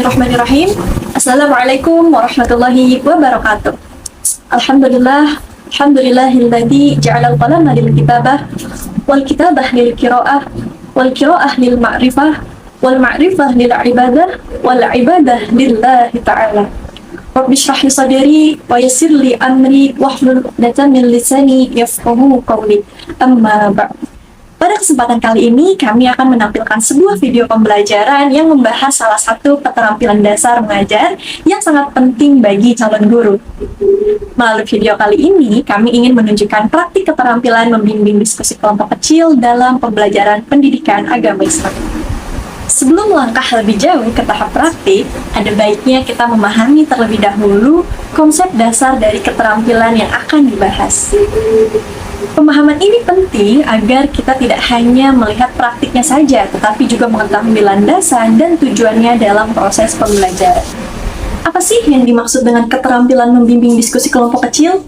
Bismillahirrahmanirrahim. Assalamualaikum warahmatullahi wabarakatuh. Alhamdulillahilladzi ja'alal qalama lil kitabah wal kitabah lil qiraah wal qiraah lil ma'rifah wal ma'rifah lil ibadah wal ibadah lillahi ta'ala. Rabbi shrah li sadri wa yassir li amri wahlul 'uqdatam min lisani yafqahu qawli. Amma ba'd. Pada kesempatan kali ini, kami akan menampilkan sebuah video pembelajaran yang membahas salah satu keterampilan dasar mengajar yang sangat penting bagi calon guru. Melalui video kali ini, kami ingin menunjukkan praktik keterampilan membimbing diskusi kelompok kecil dalam pembelajaran pendidikan agama Islam. Sebelum melangkah lebih jauh ke tahap praktik, ada baiknya kita memahami terlebih dahulu konsep dasar dari keterampilan yang akan dibahas. Pemahaman ini penting agar kita tidak hanya melihat praktiknya saja, tetapi juga mengetahui landasan dan tujuannya dalam proses pembelajaran. Apa sih yang dimaksud dengan keterampilan membimbing diskusi kelompok kecil?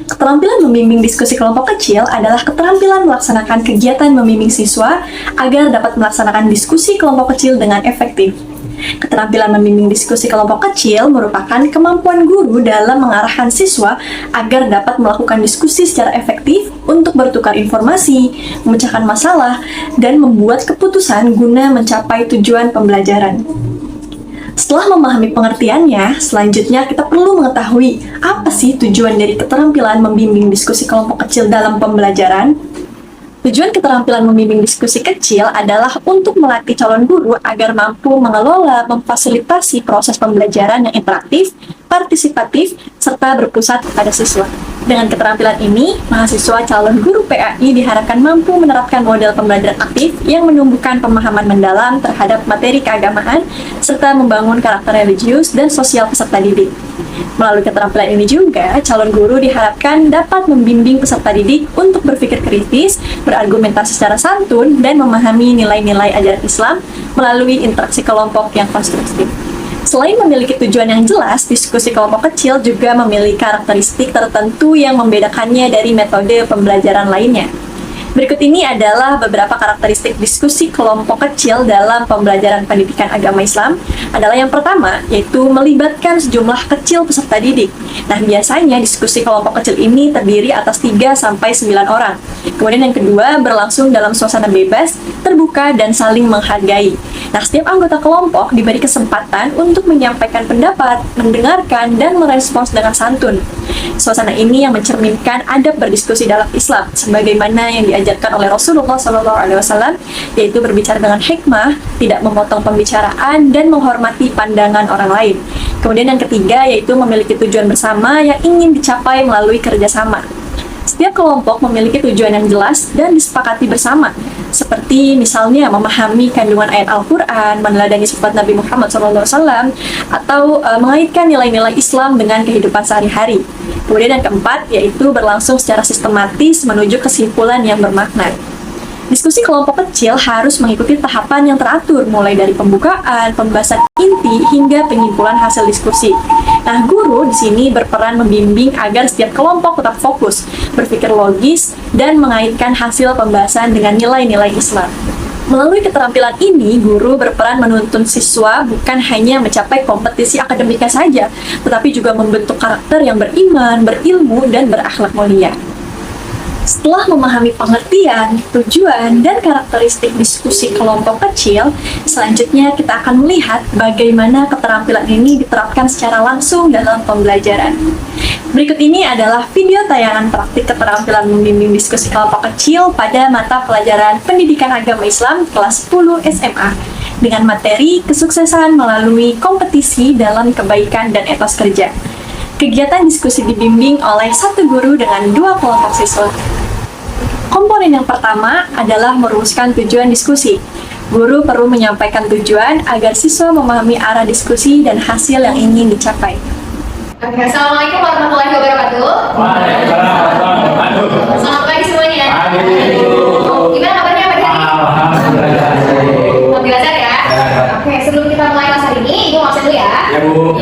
Keterampilan membimbing diskusi kelompok kecil adalah keterampilan melaksanakan kegiatan membimbing siswa agar dapat melaksanakan diskusi kelompok kecil dengan efektif. Keterampilan membimbing diskusi kelompok kecil merupakan kemampuan guru dalam mengarahkan siswa agar dapat melakukan diskusi secara efektif untuk bertukar informasi, memecahkan masalah, dan membuat keputusan guna mencapai tujuan pembelajaran. Setelah memahami pengertiannya, selanjutnya kita perlu mengetahui apa sih tujuan dari keterampilan membimbing diskusi kelompok kecil dalam pembelajaran. Tujuan keterampilan membimbing diskusi kecil adalah untuk melatih calon guru agar mampu mengelola, memfasilitasi proses pembelajaran yang interaktif, partisipatif, serta berpusat pada siswa. Dengan keterampilan ini, mahasiswa calon guru PAI diharapkan mampu menerapkan model pembelajaran aktif yang menumbuhkan pemahaman mendalam terhadap materi keagamaan, serta membangun karakter religius dan sosial peserta didik. Melalui keterampilan ini juga, calon guru diharapkan dapat membimbing peserta didik untuk berpikir kritis, berargumentasi secara santun, dan memahami nilai-nilai ajaran Islam melalui interaksi kelompok yang konstruktif. Selain memiliki tujuan yang jelas, diskusi kelompok kecil juga memiliki karakteristik tertentu yang membedakannya dari metode pembelajaran lainnya. Berikut ini adalah beberapa karakteristik diskusi kelompok kecil dalam pembelajaran pendidikan agama Islam. Adalah yang pertama, yaitu melibatkan sejumlah kecil peserta didik. Nah, biasanya diskusi kelompok kecil ini terdiri atas 3-9 orang. Kemudian yang kedua, berlangsung dalam suasana bebas, terbuka, dan saling menghargai. Nah, setiap anggota kelompok diberi kesempatan untuk menyampaikan pendapat, mendengarkan, dan merespons dengan santun. Suasana ini yang mencerminkan adab berdiskusi dalam Islam, sebagaimana yang diajarkan oleh Rasulullah SAW, yaitu berbicara dengan hikmah, tidak memotong pembicaraan, dan menghormati pandangan orang lain. Kemudian yang ketiga, yaitu memiliki tujuan bersama yang ingin dicapai melalui kerjasama. Setiap kelompok memiliki tujuan yang jelas dan disepakati bersama, seperti misalnya memahami kandungan ayat Al-Quran, meneladani sifat Nabi Muhammad SAW, atau mengaitkan nilai-nilai Islam dengan kehidupan sehari-hari. Kemudian yang keempat, yaitu berlangsung secara sistematis menuju kesimpulan yang bermakna. Diskusi kelompok kecil harus mengikuti tahapan yang teratur, mulai dari pembukaan, pembahasan inti, hingga penyimpulan hasil diskusi. Nah, guru di sini berperan membimbing agar setiap kelompok tetap fokus, berpikir logis, dan mengaitkan hasil pembahasan dengan nilai-nilai Islam. Melalui keterampilan ini, guru berperan menuntun siswa bukan hanya mencapai kompetisi akademika saja, tetapi juga membentuk karakter yang beriman, berilmu, dan berakhlak mulia. Setelah memahami pengertian, tujuan, dan karakteristik diskusi kelompok kecil, selanjutnya kita akan melihat bagaimana keterampilan ini diterapkan secara langsung dalam pembelajaran. Berikut ini adalah video tayangan praktik keterampilan membimbing diskusi kelompok kecil pada mata pelajaran Pendidikan Agama Islam kelas 10 SMA dengan materi kesuksesan melalui kompetisi dalam kebaikan dan etos kerja. Kegiatan diskusi dibimbing oleh satu guru dengan 2 kelompok siswa. Komponen yang pertama adalah merumuskan tujuan diskusi. Guru perlu menyampaikan tujuan agar siswa memahami arah diskusi dan hasil yang ingin dicapai. Oke, Assalamualaikum warahmatullahi wabarakatuh. Waalaikumsalam warahmatullahi wabarakatuh. Selamat pagi semuanya. Pagi. Gimana kabarnya pagi hari ini? Alhamdulillah. Alhamdulillah sehat ya? Oke, sebelum kita mulai kelas hari ini, Ibu absen dulu ya. Ya Bu.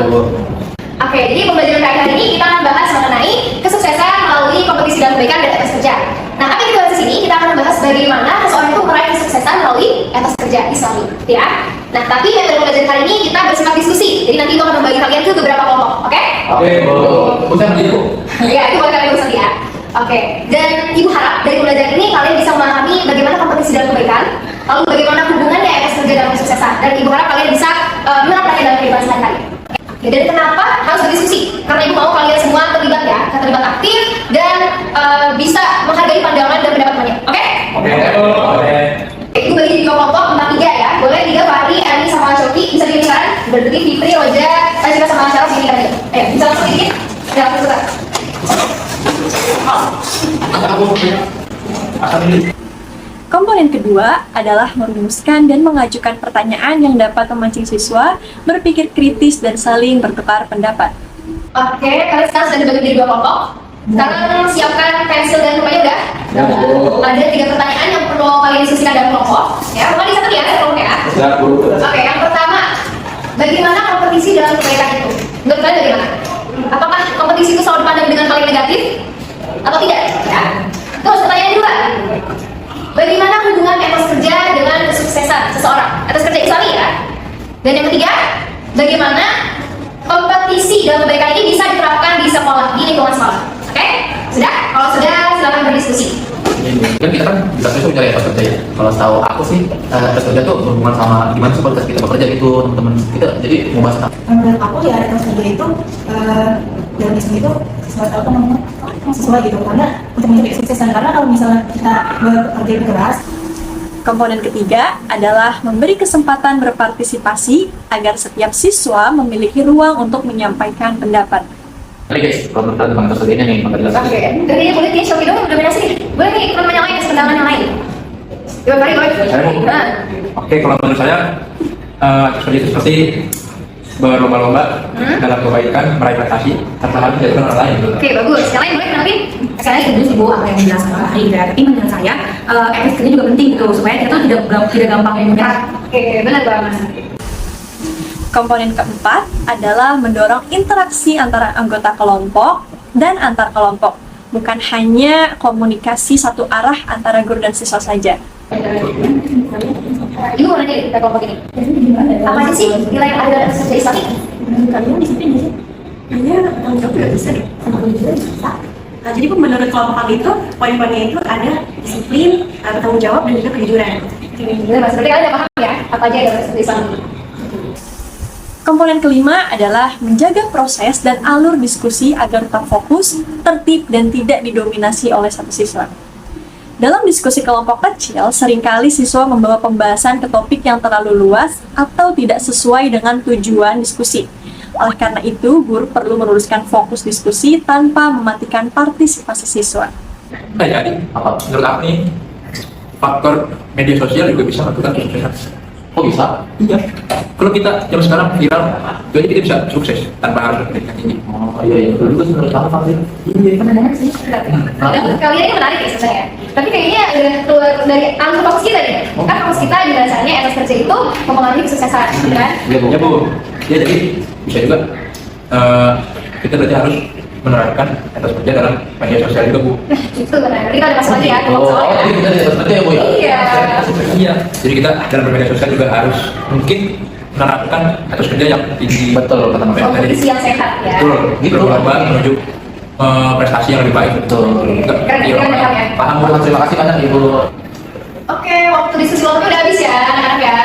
Oke, jadi pembelajaran kali ini kita akan bahas mengenai kesuksesan melalui kompetisi dalam kebaikan dan etos kerja. Nah, apa yang kita bahas di sini? Kita akan membahas bagaimana seseorang itu meraih kesuksesan melalui etos kerja Islami, ya. Nah, tapi metode pembelajaran kali ini kita bersifat diskusi. Jadi nanti Ibu akan membagi kalian ke beberapa kelompok, oke? Oke, Bu. Usah begitu. Ya, itu buat kalian urusan ya. Oke, dan Ibu harap dari pembelajaran ini kalian bisa memahami bagaimana kompetisi dalam kebaikan, lalu bagaimana hubungannya etos kerja dalam kesuksesan, dan Ibu harap kalian bisa menerapkannya dalam kehidupan sehari-hari. Oke, dan kenapa harus berdiskusi? Karena Ibu mau kalian semua terlibat ya, terlibat aktif dan bisa menghargai pandangan dan pendapat temannya. Oke? Oke, oke. Ibu bagi di dua kelompok tentang 3 ya. Boleh 3 Fahri, Ani, sama Shoki. Bisa pilih sekarang. Berdiri Fitri, Roja, dan juga sama Syaraf ini tadi. Ayo, bisa langsung dikit. Ya, langsung suka. Komponen kedua adalah merumuskan dan mengajukan pertanyaan yang dapat memancing siswa berpikir kritis dan saling bertukar pendapat. Oke, kalian sekarang sudah dibagi menjadi 2 kelompok. Sekarang siapkan pensil dan pulpen udah. Ada 3 pertanyaan yang perlu kalian diskusikan dalam kelompok. Ya, bukan di satu ya, kelompok ya. Siap, Bu. Oke, yang pertama, bagaimana kompetisi dalam kebaikan itu? Menurut kalian bagaimana? Apakah kompetisi itu selalu dipandang dengan hal yang negatif atau tidak? Ya. Terus pertanyaan kedua, bagaimana hubungan etos kerja dengan kesuksesan seseorang? Etos kerja Islami ya. Dan yang ketiga, bagaimana kompetisi dalam kebaikan ini bisa diterapkan di sekolah, di lingkungan sekolah? Oke? Sudah? Kalau sudah, silakan berdiskusi. Kan kita kan bisa tuh mencari etos kerja ya. Kalau setahu aku sih etos kerja tuh berhubungan sama gimana sih kualitas kita bekerja gitu teman-teman kita. Jadi mau bahas apa? Menurut aku ya etos kerja itu dalam Islam itu sesuatu namanya sesuai gitu karena untuk mencapai kesuksesan, karena kalau misalnya kita bekerja keras. Komponen ketiga adalah memberi kesempatan berpartisipasi agar setiap siswa memiliki ruang untuk menyampaikan pendapat. Oke guys, kalau menurut tentang etos kerja ini nih maka jelas. Oke, dari yang boleh Shoki dong, dominasi nih. Boleh nih, teman-teman yang lain, kasih pandangan yang lain. Coba Fahri, boleh? Nah. Oke, kalau menurut saya seperti itu seperti berlomba-lomba dalam kebaikan, meraih prestasi tanpa harus menjatuhkan orang lain. Oke, bagus. Yang lain boleh kenalin? Saya setuju sih Bu apa yang dijelaskan oleh Fahri, tapi menurut saya etos kerja juga penting gitu supaya kita tuh tidak gampang menyerah. Oke, benar banget. Komponen keempat adalah mendorong interaksi antara anggota kelompok dan antar kelompok, bukan hanya komunikasi satu arah antara guru dan siswa saja. Ibu mau nanya kita kelompok ini. Apa aja sih nilai yang ada dalam kerja Islami? Kalian disiplin nggak sih? Iya, tanggung jawab juga bisa deh. Tanggung jawab bisa. Nah, jadi menurut kelompok kami itu poin-poinnya itu ada disiplin, bertanggung jawab dan juga kejujuran. Benar, Mas. Berarti kalian udah paham ya apa aja yang ada dalam kerja Islami? Komponen kelima adalah menjaga proses dan alur diskusi agar tetap fokus, tertib, dan tidak didominasi oleh satu siswa. Dalam diskusi kelompok kecil, seringkali siswa membawa pembahasan ke topik yang terlalu luas atau tidak sesuai dengan tujuan diskusi. Oleh karena itu, guru perlu meluruskan fokus diskusi tanpa mematikan partisipasi siswa. Nah, jadi menurut aku nih faktor media sosial juga bisa menentukan kesuksesan. Kok bisa? Iya. Kalau kita zaman sekarang viral, jadi kita bisa sukses tanpa harus berpendidikan tinggi. Oh iya iya, itu juga menurut aku Fahri. Iya. Menarik sih. Kalian ini menarik ya sebenarnya. Tapi kayaknya udah keluar dari alur fokus kita nih. Kan fokus kita di bahasanya etos kerja itu mempengaruhi kesuksesan, kan? Iya Bu. Ya Bu. Ya jadi bisa juga kita berarti harus menerapkan etos kerja dalam media sosial juga Bu. Itu benar. Kita ada masuk lagi ya. Oh, jadi kita di etos kerja ya Bu ya? Iya. Iya. Jadi kita dalam media sosial juga harus mungkin menerapkan etos kerja yang tinggi. Betul kata Mas. Kompetisi yang sehat ya. Betul. Berlomba menuju prestasi yang lebih baik. Betul. Keren ya. Paham Bu, terima kasih banyak Ibu. Oke, waktu diskusi kelompoknya udah habis ya, anak-anak ya.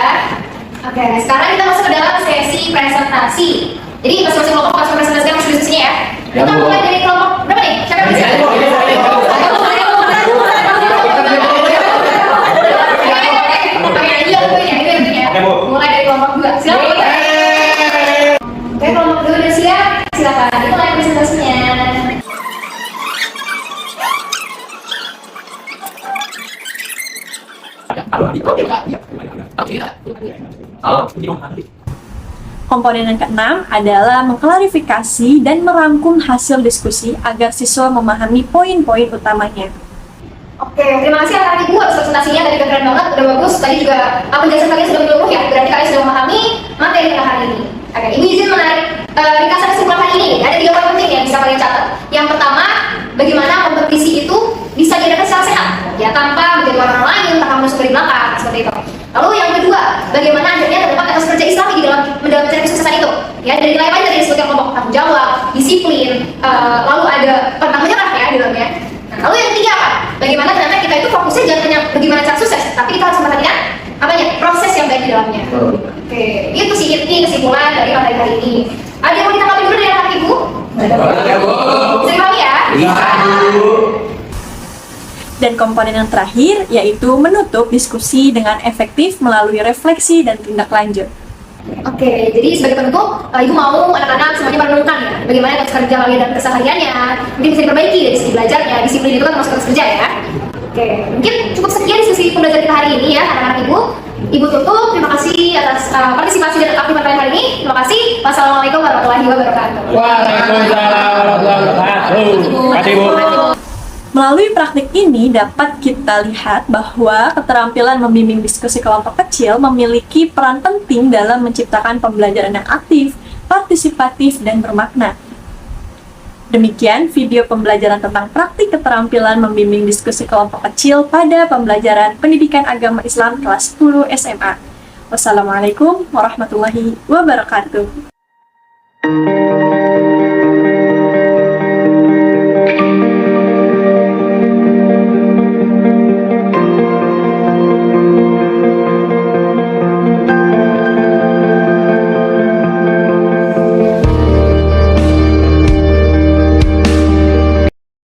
Oke, sekarang kita masuk ke dalam sesi presentasi. Jadi masing-masing kelompok langsung presentasikan masuk diskusinya ya. Ya, Kita Bu. mulai dari kelompok berapa nih? Siapa yang bisa? Mulai dari kelompok 2. Silakan. Oke, kelompok 2 udah siap. Silakan dimulai presentasinya. Komponen yang keenam adalah mengklarifikasi dan merangkum hasil diskusi agar siswa memahami poin-poin utamanya. Oke, terima kasih anak ibu atas presentasinya, tadi keren banget, udah bagus. Tadi juga penjelasan kalian sudah menyeluruh ya, berarti kalian sudah memahami materi kita hari ini. Oke, ibu izin menarik ringkasan kesimpulan hari ini. Ada 3 poin penting yang bisa kalian catat. Yang pertama, bagaimana kompetisi itu bisa diadakan secara sehat, ya tanpa menjadi orang lain, tanpa masuk dari belakang, seperti itu. Lalu yang kedua, bagaimana akhirnya terdapat etos Ya, dari nilai apa tadi disebutkan kelompok tanggung jawab, disiplin, lalu ada pantang menyerah ya di dalamnya. Nah, lalu yang ketiga apa? Bagaimana ternyata kita itu fokusnya jangan hanya bagaimana cara sukses, tapi kita harus memperhatikan apanya? Proses yang baik di dalamnya. Oke, itu sih inti kesimpulan dari materi hari ini. Ada yang mau ditanggapi dulu dari anak ibu? Bisa dipahami ya? Dan komponen yang terakhir yaitu menutup diskusi dengan efektif melalui refleksi dan tindak lanjut. Oke, jadi sebagai penutup, ibu mau anak-anak semuanya merenungkan ya, bagaimana etos kerja kalian dan kesehariannya, mungkin bisa diperbaiki dari segi belajarnya, disiplin itu kan termasuk etos kerja ya. Oke, mungkin cukup sekian diskusi pembelajaran kita hari ini ya, anak-anak ibu. Ibu tutup, terima kasih atas partisipasi dan aktifan kalian hari ini. Terima kasih. Wassalamualaikum warahmatullahi wabarakatuh. Waalaikumsalam warahmatullahi wabarakatuh. Terima kasih, Bu. Melalui praktik ini dapat kita lihat bahwa keterampilan membimbing diskusi kelompok kecil memiliki peran penting dalam menciptakan pembelajaran yang aktif, partisipatif, dan bermakna. Demikian video pembelajaran tentang praktik keterampilan membimbing diskusi kelompok kecil pada pembelajaran Pendidikan Agama Islam kelas 10 SMA. Wassalamualaikum warahmatullahi wabarakatuh.